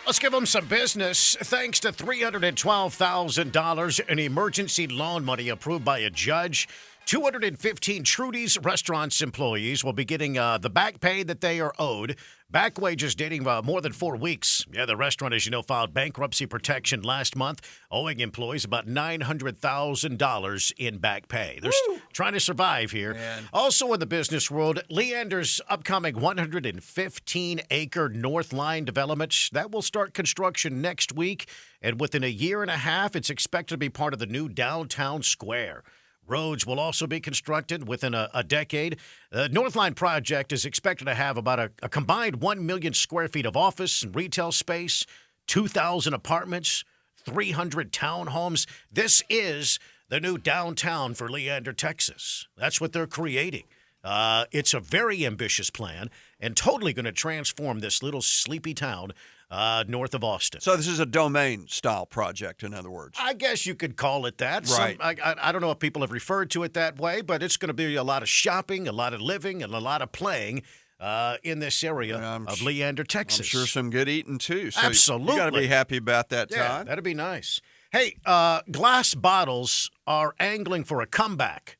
Let's give them some business. Thanks to $312,000 in emergency loan money approved by a judge, 215 Trudy's Restaurants employees will be getting the back pay that they are owed. Back wages dating more than 4 weeks. Yeah, the restaurant, as you know, filed bankruptcy protection last month, owing employees about $900,000 in back pay. They're trying to survive here. Man. Also in the business world, Leander's upcoming 115-acre North Line development, that will start construction next week. And within a year and a half, it's expected to be part of the new downtown square. Roads will also be constructed within a decade. The Northline project is expected to have about a combined 1 million square feet of office and retail space, 2,000 apartments, 300 townhomes. This is the new downtown for Leander, Texas. That's what they're creating. It's a very ambitious plan and totally going to transform this little sleepy town north of Austin. So this is a domain-style project, in other words. I guess you could call it that. Right. I don't know if people have referred to it that way, but it's going to be a lot of shopping, a lot of living, and a lot of playing in this area of Leander, Texas. I'm sure some good eating, too. So Absolutely. You got to be happy about that, Yeah, Todd. that'd be nice. Hey, glass bottles are angling for a comeback.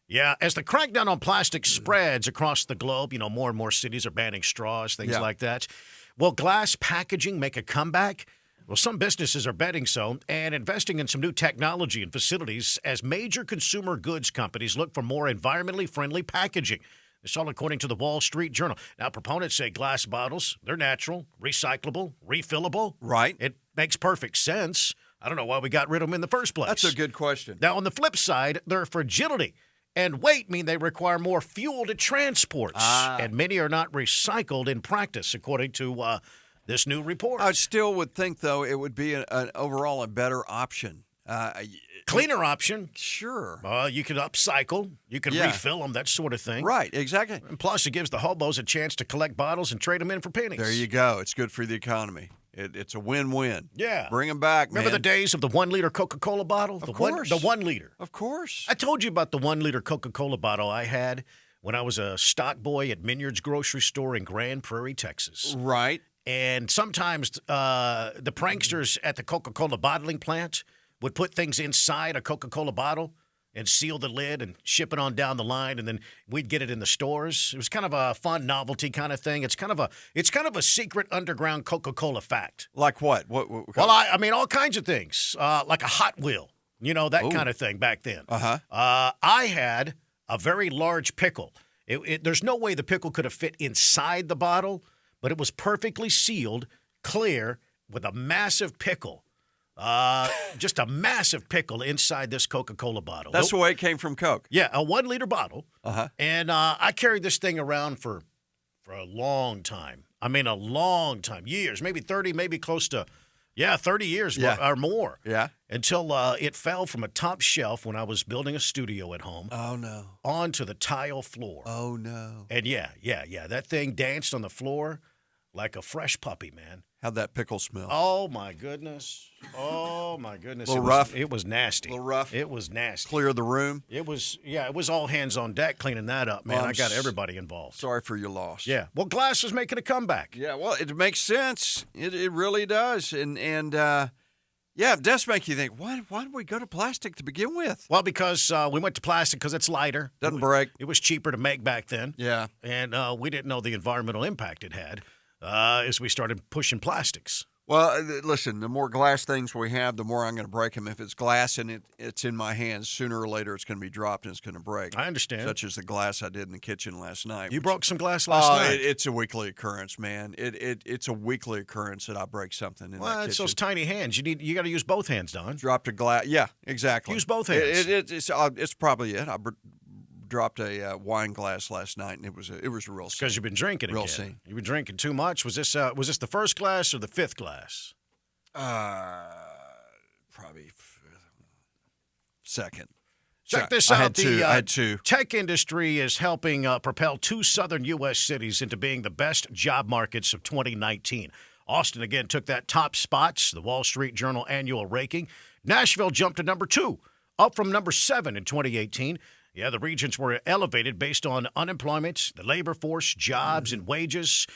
Yeah, as the crackdown on plastic spreads across the globe, more and more cities are banning straws, things like that. Will glass packaging make a comeback? Well, some businesses are betting so and investing in some new technology and facilities as major consumer goods companies look for more environmentally friendly packaging. This all according to the Wall Street Journal. Now, proponents say glass bottles, they're natural, recyclable, refillable. Right. It makes perfect sense. I don't know why we got rid of them in the first place. That's a good question. Now, on the flip side, their fragility and weight mean they require more fuel to transport, and many are not recycled in practice, according to this new report. I still would think, though, it would be overall a better option. Cleaner option. Sure. You could upcycle. You could refill them, that sort of thing. Right, exactly. And plus, it gives the hobos a chance to collect bottles and trade them in for pennies. There you go. It's good for the economy. It's a win-win. Yeah. Bring them back, man. Remember the days of the 1 liter Coca-Cola bottle? Of course. The 1 liter. Of course. I told you about the 1 liter Coca-Cola bottle I had when I was a stock boy at Minyard's grocery store in Grand Prairie, Texas. Right. And sometimes the pranksters at the Coca-Cola bottling plant would put things inside a Coca-Cola bottle and seal the lid and ship it on down the line, and then we'd get it in the stores. It was kind of a fun novelty kind of thing. It's kind of a secret underground Coca-Cola fact. Like what? What Well, I mean, all kinds of things, like a Hot Wheel, that kind of thing back then. I had a very large pickle. There's no way the pickle could have fit inside the bottle, but it was perfectly sealed, clear, with a massive pickle. Just a massive pickle inside this Coca-Cola bottle. That's the way it came from Coke. Yeah, a 1 liter bottle. And I carried this thing around for a long time. I mean, a long time, years, maybe 30, maybe close to, 30 years or more. Yeah. Until it fell from a top shelf when I was building a studio at home. Oh, no. Onto the tile floor. Oh, no. And that thing danced on the floor like a fresh puppy, man. How'd that pickle smell? Oh, my goodness. A little rough? It was nasty. A little rough? It was nasty. Clear the room? It was all hands on deck cleaning that up, man. Well, I got everybody involved. Sorry for your loss. Yeah. Well, glass is making a comeback. Yeah, well, it makes sense. It really does. And it does make you think, why did we go to plastic to begin with? Well, because we went to plastic because it's lighter. Doesn't break. It was cheaper to make back then. Yeah. And we didn't know the environmental impact it had as we started pushing plastics. Well, listen, the more glass things we have, the more I'm going to break them. If it's glass and it's in my hands, sooner or later it's going to be dropped and it's going to break. I understand. Such as the glass I did in the kitchen last night. You broke some glass last night? It's a weekly occurrence, man. It's a weekly occurrence that I break something in that kitchen. It's those tiny hands. You got to use both hands, Don. Dropped a glass. Yeah, exactly. Use both hands. It's probably it. I dropped a wine glass last night, and it was a real scene. Because you've been drinking again. Real scene. You've been drinking too much. Was this the first glass or the fifth glass? Probably second. Check this out. I had two. Tech industry is helping propel 2 southern U.S. cities into being the best job markets of 2019. Austin, again, took that top spots, the Wall Street Journal annual ranking. Nashville jumped to number 2, up from number 7 in 2018. Yeah, the regions were elevated based on unemployment, the labor force, jobs, and wages.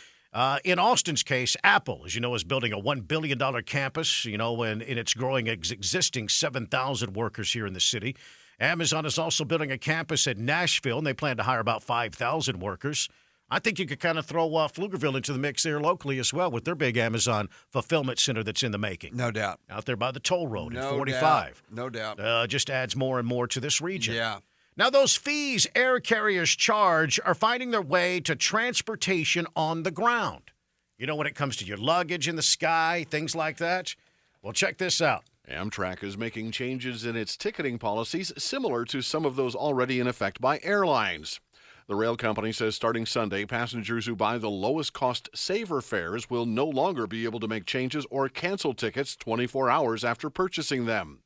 In Austin's case, Apple, as you know, is building a $1 billion campus, and it's growing existing 7,000 workers here in the city. Amazon is also building a campus in Nashville, and they plan to hire about 5,000 workers. I think you could kind of throw Pflugerville into the mix there locally as well with their big Amazon fulfillment center that's in the making. No doubt. Out there by the toll road in 45. Doubt. No doubt. Just adds more and more to this region. Yeah. Now, those fees air carriers charge are finding their way to transportation on the ground. When it comes to your luggage in the sky, things like that. Well, check this out. Amtrak is making changes in its ticketing policies similar to some of those already in effect by airlines. The rail company says starting Sunday, passengers who buy the lowest cost saver fares will no longer be able to make changes or cancel tickets 24 hours after purchasing them.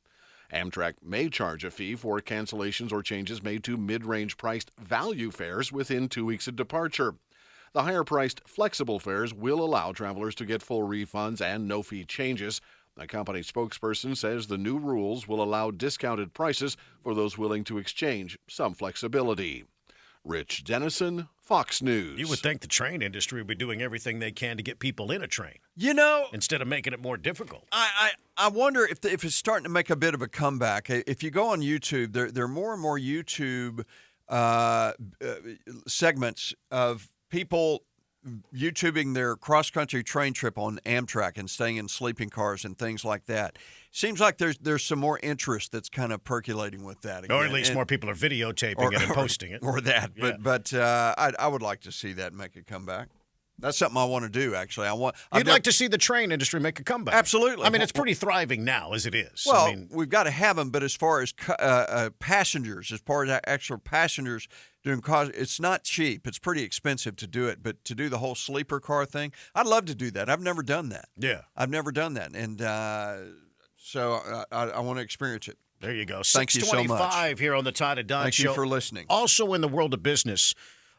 Amtrak may charge a fee for cancellations or changes made to mid-range priced value fares within 2 weeks of departure. The higher-priced flexible fares will allow travelers to get full refunds and no-fee changes. A company spokesperson says the new rules will allow discounted prices for those willing to exchange some flexibility. Rich Dennison, Fox News. You would think the train industry would be doing everything they can to get people in a train. Instead of making it more difficult. I wonder if it's starting to make a bit of a comeback. If you go on YouTube, there are more and more YouTube segments of people YouTubing their cross-country train trip on Amtrak and staying in sleeping cars and things like that. Seems like there's some more interest that's kind of percolating with that again. Or at least more people are videotaping it and posting it. Or that. Yeah. But I would like to see that make a comeback. That's something I want to do, actually. You'd like to see the train industry make a comeback. Absolutely. I mean, it's pretty thriving now as it is. Well, we've got to have them, but as far as passengers, as far as actual passengers doing cars, it's not cheap. It's pretty expensive to do it, but to do the whole sleeper car thing, I'd love to do that. I've never done that. Yeah. I've never done that, and so I want to experience it. There you go. Thank you so much. 625 here on the Todd and Don Show. Thank you for listening. Also in the world of business,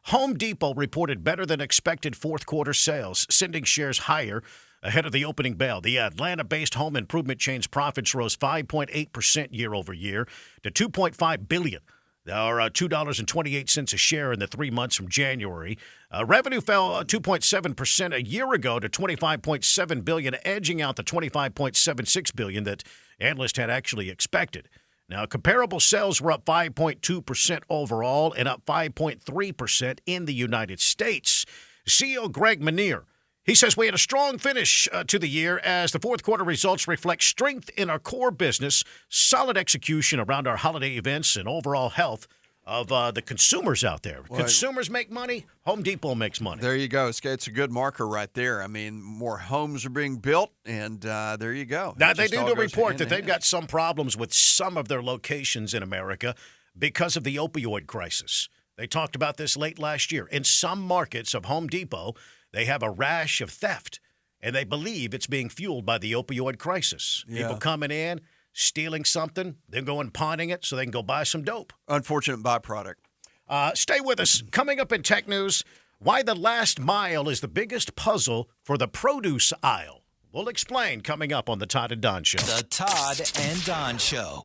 Home Depot reported better than expected fourth quarter sales, sending shares higher ahead of the opening bell. The Atlanta-based home improvement chain's profits rose 5.8% year over year to $2.5 billion. Or $2.28 a share in the 3 months from January. Revenue fell 2.7% a year ago to $25.7 billion, edging out the $25.76 billion that analysts had actually expected. Now, comparable sales were up 5.2% overall and up 5.3% in the United States. CEO Greg Manier, he says we had a strong finish to the year as the fourth quarter results reflect strength in our core business, solid execution around our holiday events, and overall health of the consumers out there. Well, consumers make money, Home Depot makes money. There you go. It's a good marker right there. I mean, more homes are being built, and there you go. Now, they do report that they've got some problems with some of their locations in America because of the opioid crisis. They talked about this late last year. In some markets of Home Depot, they have a rash of theft, and they believe it's being fueled by the opioid crisis. Yeah. People coming in, stealing something, then going pawning it so they can go buy some dope. Unfortunate byproduct. Stay with us. Coming up in Tech News, why the last mile is the biggest puzzle for the produce aisle. We'll explain coming up on the Todd and Don Show. The Todd and Don Show.